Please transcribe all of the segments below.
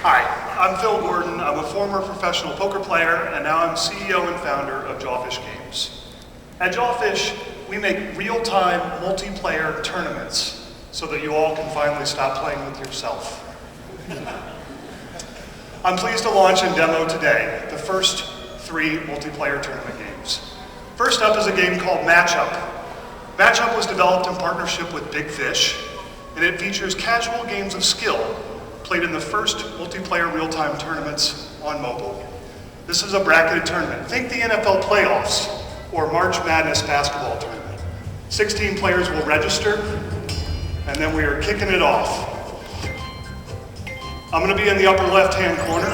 Hi, I'm Phil Gordon. I'm a former professional poker player, and now I'm CEO and founder of Jawfish Games. At Jawfish, we make real-time multiplayer tournaments so that you all can finally stop playing with yourself. I'm pleased to launch and demo today the first 3 multiplayer tournament games. First up is a game called Matchup. Matchup was developed in partnership with Big Fish, and it features casual games of skill played in the first multiplayer real-time tournaments on mobile. This is a bracketed tournament. Think the NFL playoffs or March Madness basketball tournament. 16 players will register, and then we are kicking it off. I'm going to be in the upper left-hand corner.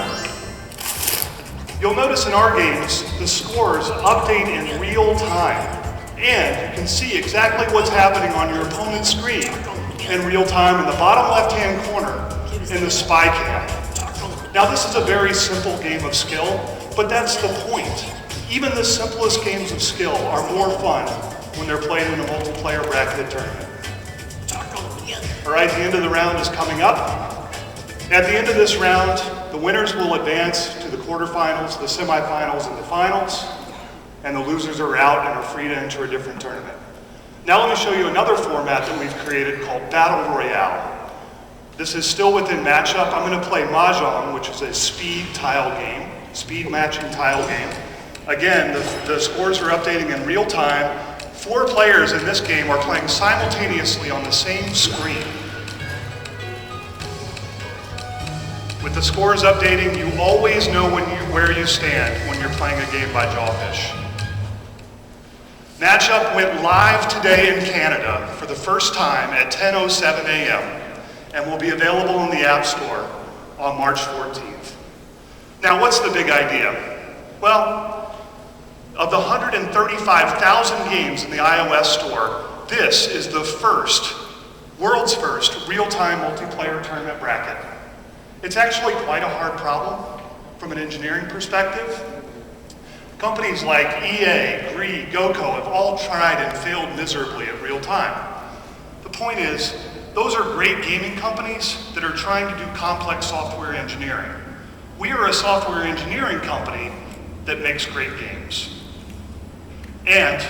You'll notice in our games, the scores update in real time, and you can see exactly what's happening on your opponent's screen in real time in the bottom left-hand corner in the spy cam. Now this is a very simple game of skill, but that's the point. Even the simplest games of skill are more fun when they're played in a multiplayer bracketed tournament. All right, the end of the round is coming up. At the end of this round, the winners will advance to the quarterfinals, the semifinals, and the finals, and the losers are out and are free to enter a different tournament. Now let me show you another format that we've created called Battle Royale. This is still within Matchup. I'm going to play Mahjong, which is a speed tile game, speed matching tile game. Again, the scores are updating in real time. 4 players in this game are playing simultaneously on the same screen. With the scores updating, you always know where you stand when you're playing a game by Jawfish. Matchup went live today in Canada for the first time at 10:07 a.m. and will be available in the App Store on March 14th. Now, what's the big idea? Well, of the 135,000 games in the iOS store, this is the world's first real-time multiplayer tournament bracket. It's actually quite a hard problem from an engineering perspective. Companies like EA, Gree, GoCo have all tried and failed miserably at real time. The point is, those are great gaming companies that are trying to do complex software engineering. We are a software engineering company that makes great games. And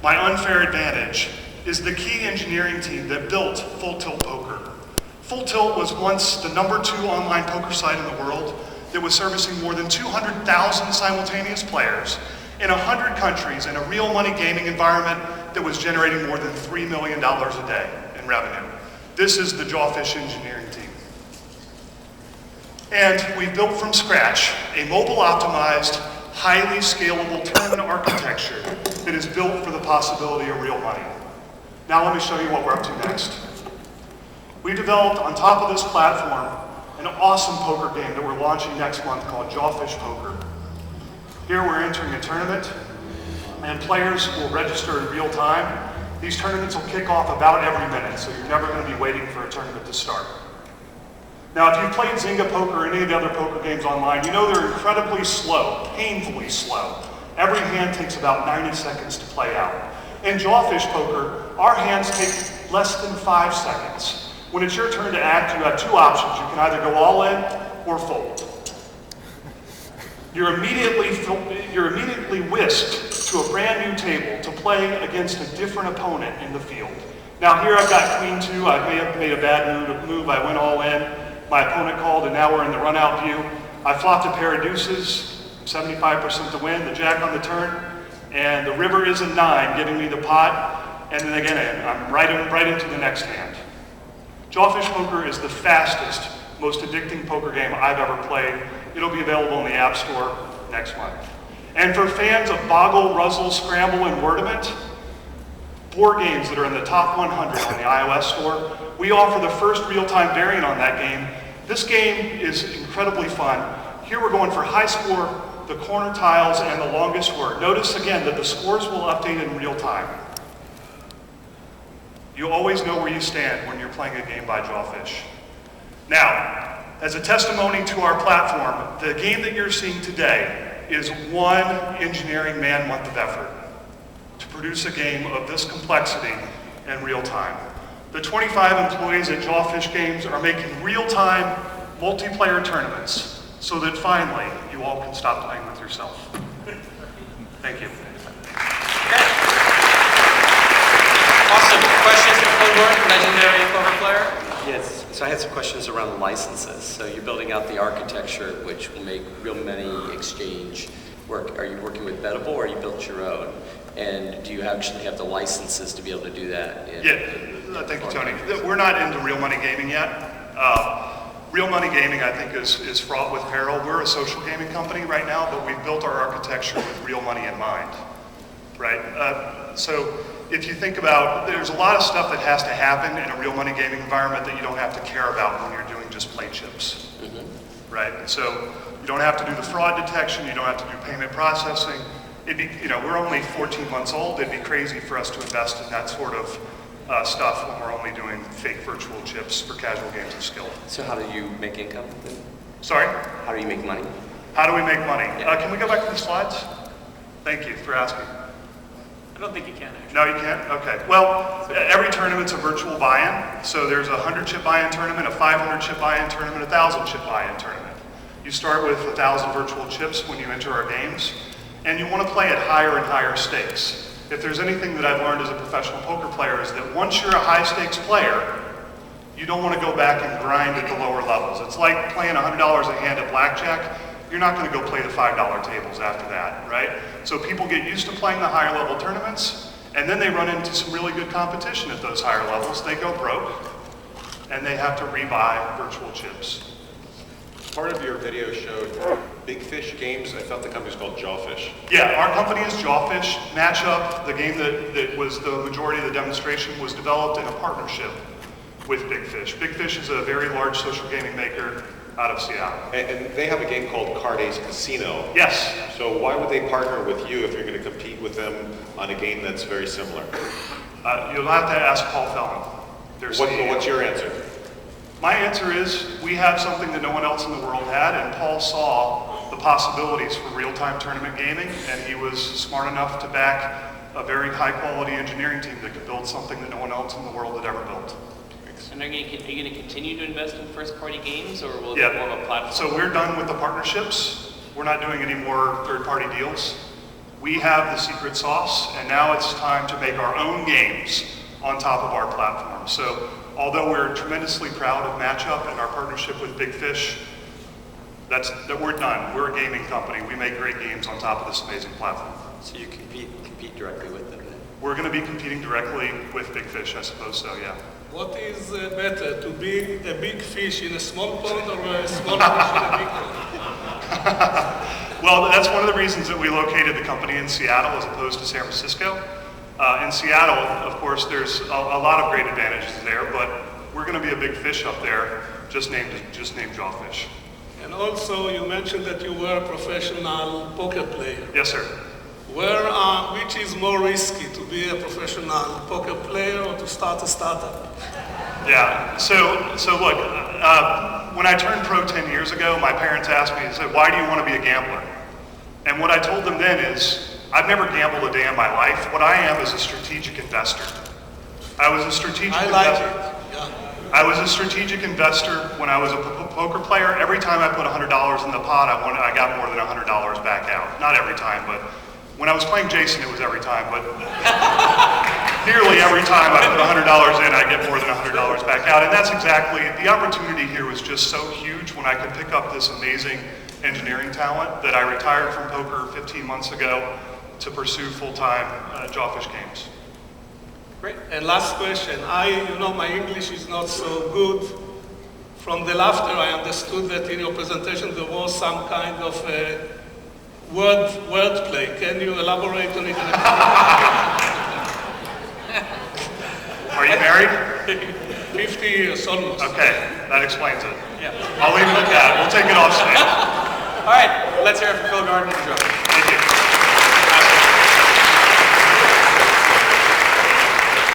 my unfair advantage is the key engineering team that built Full Tilt Poker. Full Tilt was once the #2 online poker site in the world that was servicing more than 200,000 simultaneous players in 100 countries in a real money gaming environment that was generating more than $3 million a day in revenue. This is the Jawfish engineering team. And we built from scratch a mobile optimized, highly scalable tournament architecture that is built for the possibility of real money. Now let me show you what we're up to next. We developed on top of this platform an awesome poker game that we're launching next month called Jawfish Poker. Here we're entering a tournament, and players will register in real time. These tournaments will kick off about every minute, so you're never going to be waiting for a tournament to start. Now, if you've played Zynga Poker or any of the other poker games online, you know they're incredibly slow, painfully slow. Every hand takes about 90 seconds to play out. In Jawfish Poker, our hands take less than 5 seconds. When it's your turn to act, you have 2 options. You can either go all in or fold. You're immediately whisked to a brand new table to play against a different opponent in the field. Now here I've got Queen 2. I may have made a bad move. I went all in. My opponent called, and now we're in the run-out view. I flopped a pair of deuces, 75% to win, the jack on the turn, and the river is a 9, giving me the pot, and then again, I'm right into the next hand. Jawfish Poker is the fastest, most addicting poker game I've ever played. It'll be available in the App Store next month. And for fans of Boggle, Ruzzle, Scramble, and Wordament, 4 games that are in the top 100 on the iOS store, we offer the first real-time variant on that game. This game is incredibly fun. Here we're going for high score, the corner tiles, and the longest word. Notice again that the scores will update in real time. You always know where you stand when you're playing a game by Jawfish. Now, as a testimony to our platform, the game that you're seeing today is one engineering man-month of effort to produce a game of this complexity in real time. The 25 employees at Jawfish Games are making real-time multiplayer tournaments so that finally you all can stop playing with yourself. Thank you. Okay. Awesome. Questions for Codeword, legendary poker player? Yes, so I had some questions around licenses. So you're building out the architecture which will make real money exchange work. Are you working with Bettable or you built your own? And do you actually have the licenses to be able to do that? Thank you, Tony. We're not into real money gaming yet. Real money gaming, I think, is fraught with peril. We're a social gaming company right now, but we've built our architecture with real money in mind, right? So if you think about, there's a lot of stuff that has to happen in a real money gaming environment that you don't have to care about when you're doing just play chips, right? So you don't have to do the fraud detection, you don't have to do payment processing. It'd be, we're only 14 months old. It'd be crazy for us to invest in that sort of stuff when we're only doing fake virtual chips for casual games of skill. So how do you make income? Sorry? How do you make money? How do we make money? Yeah. Can we go back to the slides? Thank you for asking. I don't think you can, actually. No, you can't? Okay. Well, every tournament's a virtual buy-in. So there's a 100-chip buy-in tournament, a 500-chip buy-in tournament, a 1,000-chip buy-in tournament. You start with 1,000 virtual chips when you enter our games, and you want to play at higher and higher stakes. If there's anything that I've learned as a professional poker player is that once you're a high-stakes player, you don't want to go back and grind at the lower levels. It's like playing $100 a hand at blackjack. You're not going to go play the $5 tables after that, right? So people get used to playing the higher level tournaments, and then they run into some really good competition at those higher levels. They go broke, and they have to rebuy virtual chips. Part of your video showed Big Fish games. I thought the company's called Jawfish. Yeah, our company is Jawfish. Matchup, the game that was the majority of the demonstration, was developed in a partnership with Big Fish. Big Fish is a very large social gaming maker out of Seattle. And they have a game called Card Ace Casino. Yes. So why would they partner with you if you're going to compete with them on a game that's very similar? You'll have to ask Paul Fellon. What's your answer? My answer is we have something that no one else in the world had, and Paul saw the possibilities for real-time tournament gaming, and he was smart enough to back a very high-quality engineering team that could build something that no one else in the world had ever built. And are you going to continue to invest in first-party games, or will it be more of a platform? So we're done with the partnerships. We're not doing any more third-party deals. We have the secret sauce, and now it's time to make our own games on top of our platform. So although we're tremendously proud of Matchup and our partnership with Big Fish, that we're done. We're a gaming company. We make great games on top of this amazing platform. So you compete directly with them then? We're going to be competing directly with Big Fish, I suppose so, yeah. What is better, to be a big fish in a small pond or a small fish in a big pond? Well, that's one of the reasons that we located the company in Seattle as opposed to San Francisco. In Seattle, of course, there's a lot of great advantages there, but we're going to be a big fish up there, just named Jawfish. And also, you mentioned that you were a professional poker player. Yes, sir. Which is more risky, to be a professional poker player or to start a startup? Yeah, so look, when I turned pro 10 years ago, my parents asked me, they said, why do you want to be a gambler? And what I told them then is, I've never gambled a day in my life. What I am is a strategic investor. I was a strategic investor. I was a strategic investor when I was a poker player. Every time I put $100 in the pot, I got more than $100 back out. Not every time, but when I was playing Jason, it was every time, but nearly every time I put $100 in, I get more than $100 back out. And that's exactly, the opportunity here was just so huge when I could pick up this amazing engineering talent that I retired from poker 15 months ago to pursue full-time Jawfish games. Great. And last question. My English is not so good. From the laughter, I understood that in your presentation there was some kind of wordplay. Can you elaborate on it? Are you married? 50 years, almost. Okay, that explains it. Yeah. I'll leave it at that. We'll take it off stage. All right, let's hear it from Phil Gardner and Joe.